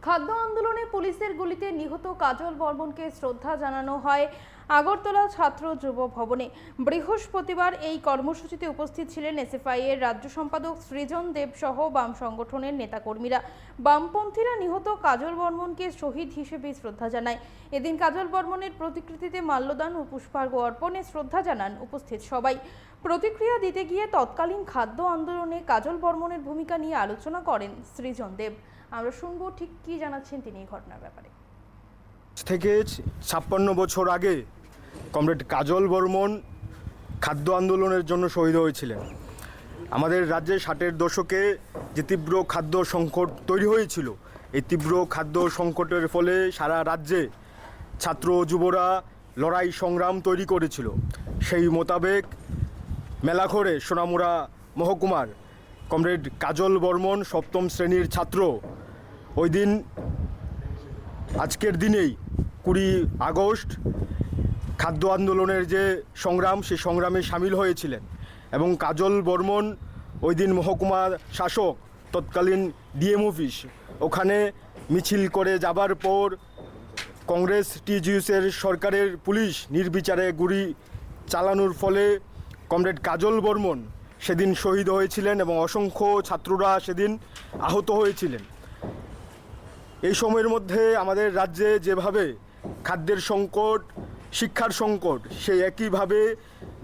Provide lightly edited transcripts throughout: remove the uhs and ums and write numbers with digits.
খাদ্য আন্দোলনে পুলিশের গুলিতে নিহত কাজল বর্মনকে শ্রদ্ধা জানানো হয় আগরতলা ছাত্র যুব ভবনে। বৃহস্পতিবার এই কর্মসূচিতে উপস্থিত ছিলেন এসএফআই এর রাজ্য সম্পাদক সৃজন দেব সহ বাম সংগঠনের নেতাকর্মীরা। বামপন্থীরা নিহত কাজল বর্মনকে শহীদ হিসেবে শ্রদ্ধা জানায়। এদিন কাজল বর্মনের প্রতিকৃতিতে মাল্যদান ও পুষ্পার্ঘ অর্পণে শ্রদ্ধা জানান উপস্থিত সবাই। প্রতিক্রিয়া দিতে গিয়ে তৎকালীন খাদ্য আন্দোলনে কাজল বর্মনের ভূমিকা নিয়ে আলোচনা করেন সৃজন দেব। আমরা শুনবো ঠিক কি জানাচ্ছেন তিনি এই ঘটনার ব্যাপারে। থেকে 56 বছর আগে কমরেড কাজল বর্মন খাদ্য আন্দোলনের জন্য শহীদ হয়েছিলেন। আমাদের রাজ্যে 60-এর দশকে যে তীব্র খাদ্য সংকট তৈরি হয়েছিল, এই তীব্র খাদ্য সংকটের ফলে সারা রাজ্যে ছাত্র যুবরা লড়াই সংগ্রাম তৈরি করেছিল। সেই মোতাবেক মেলাঘরে সোনামুড়া মহকুমার কমরেড কাজল বর্মন 7ম শ্রেণীর ছাত্র ওই দিন আজকের দিনেই 20 আগস্ট খাদ্য আন্দোলনের যে সংগ্রাম, সেই সংগ্রামে সামিল হয়েছিলেন এবং কাজল বর্মন ওই দিন মহকুমা শাসক তৎকালীন ডিএম অফিস ওখানে মিছিল করে যাবার পর কংগ্রেস টিজিউসের সরকারের পুলিশ নির্বিচারে গুলি চালানোর ফলে কমরেড কাজল বর্মন সেদিন শহীদ হয়েছিলেন এবং অসংখ্য ছাত্ররা সেদিন আহত হয়েছিলেন। এই সময়ের মধ্যে আমাদের রাজ্যে যেভাবে খাদ্যের সংকট, শিক্ষার সংকট, সেই একইভাবে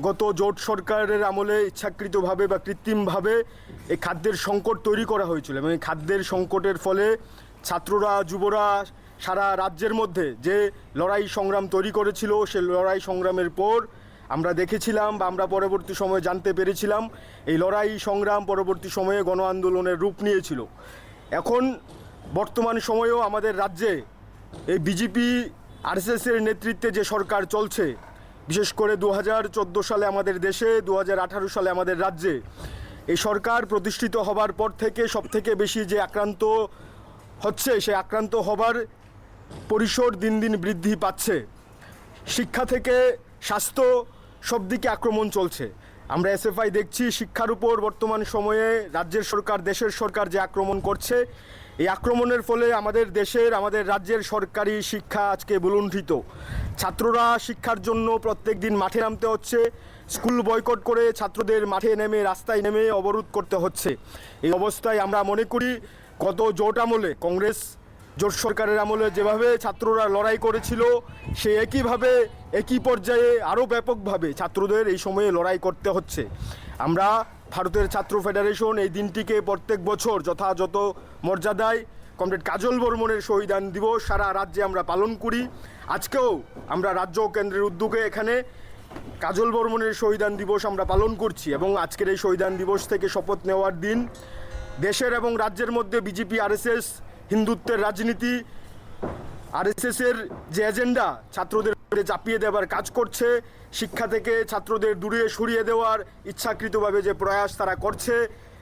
গত জোট সরকারের আমলে ইচ্ছাকৃতভাবে বা কৃত্রিমভাবে এই খাদ্যের সংকট তৈরি করা হয়েছিল এবং এই খাদ্যের সংকটের ফলে ছাত্ররা যুবরা সারা রাজ্যের মধ্যে যে লড়াই সংগ্রাম তৈরি করেছিল, সেই লড়াই সংগ্রামের পর আমরা দেখেছিলাম বা আমরা পরবর্তী সময়ে জানতে পেরেছিলাম এই লড়াই সংগ্রাম পরবর্তী সময়ে গণ আন্দোলনের রূপ নিয়েছিল। এখন বর্তমান সময়েও আমাদের রাজ্যে এই বিজেপি আরএসএসের নেতৃত্বে যে সরকার চলছে, বিশেষ করে 2014 সালে আমাদের দেশে, 2018 সালে আমাদের রাজ্যে এই সরকার প্রতিষ্ঠিত হবার পর থেকে সবথেকে বেশি যে আক্রান্ত হচ্ছে, সেই আক্রান্ত হবার পরিসর দিন দিন বৃদ্ধি পাচ্ছে। শিক্ষা থেকে স্বাস্থ্য সব দিকে আক্রমণ চলছে। আমরা এসএফআই দেখছি শিক্ষার উপর বর্তমান সময়ে রাজ্যের সরকার, দেশের সরকার যে আক্রমণ করছে, এই আক্রমণের ফলে আমাদের দেশের, আমাদের রাজ্যের সরকারি শিক্ষা আজকে ভুলুণ্ঠিত। ছাত্ররা শিক্ষার জন্য প্রত্যেক দিন মাঠে নামতে হচ্ছে, স্কুল বয়কট করে ছাত্রদের মাঠে নেমে, রাস্তায় নেমে অবরোধ করতে হচ্ছে। এই অবস্থায় আমরা মনে করি গত জোট আমলে, কংগ্রেস জোট সরকারের আমলে যেভাবে ছাত্ররা লড়াই করেছিল, সে একইভাবে একই পর্যায়ে আরও ব্যাপকভাবে ছাত্রদের এই সময়ে লড়াই করতে হচ্ছে। আমরা ভারতের ছাত্র ফেডারেশন এই দিনটিকে প্রত্যেক বছর যথাযথ মর্যাদায় কমরেড কাজল বর্মনের শহীদান দিবস সারা রাজ্যে আমরা পালন করি। আজকেও আমরা রাজ্য ও কেন্দ্রের উদ্যোগে এখানে কাজল বর্মনের শহীদান দিবস আমরা পালন করছি এবং আজকের এই শহীদান দিবস থেকে শপথ নেওয়ার দিন। দেশের এবং রাজ্যের মধ্যে বিজেপি আরএসএস হিন্দুত্বের রাজনীতি, আরএসএসের যে এজেন্ডা ছাত্রদের চাপিয়ে দেওয়ার কাজ করছে, শিক্ষা থেকে ছাত্রদের দূরে সরিয়ে দেওয়ার ইচ্ছাকৃতভাবে যে প্রয়াস তারা করছে,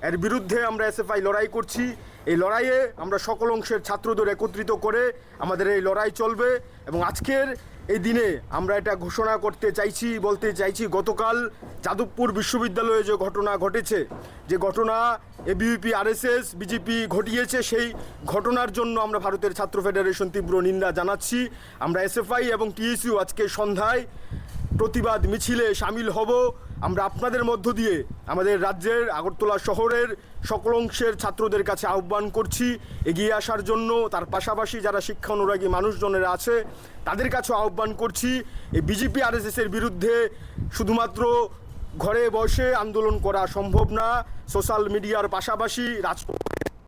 এর বিরুদ্ধে আমরা এসএফআই লড়াই করছি। এই লড়াইয়ে আমরা সকল অংশের ছাত্রদের একত্রিত করে আমাদের এই লড়াই চলবে এবং আজকের এই দিনে আমরা এটা ঘোষণা করতে চাইছি, বলতে চাইছি, গতকাল যাদবপুর বিশ্ববিদ্যালয়ে যে ঘটনা ঘটেছে, যে ঘটনা এবিভিপি আরএসএস বিজেপি ঘটিয়েছে, সেই ঘটনার জন্য আমরা ভারতের ছাত্র ফেডারেশন তীব্র নিন্দা জানাচ্ছি। আমরা এসএফআই এবং টিএসইউ আজকে সন্ধ্যায় প্রতিবাদ মিছিলে সামিল হব। আমরা আপনাদের মধ্য দিয়ে আমাদের রাজ্যের আগরতলা শহরের সকল অংশের ছাত্রদের কাছে আহ্বান করছি এগিয়ে আসার জন্য। তার পাশাপাশি যারা শিক্ষা অনুরাগী মানুষজনেরা আছে তাদের কাছেও আহ্বান করছি এই বিজেপি আরএসএসের বিরুদ্ধে শুধুমাত্র ঘরে বসে আন্দোলন করা সম্ভব না। সোশ্যাল মিডিয়ার পাশাপাশি রাজপথ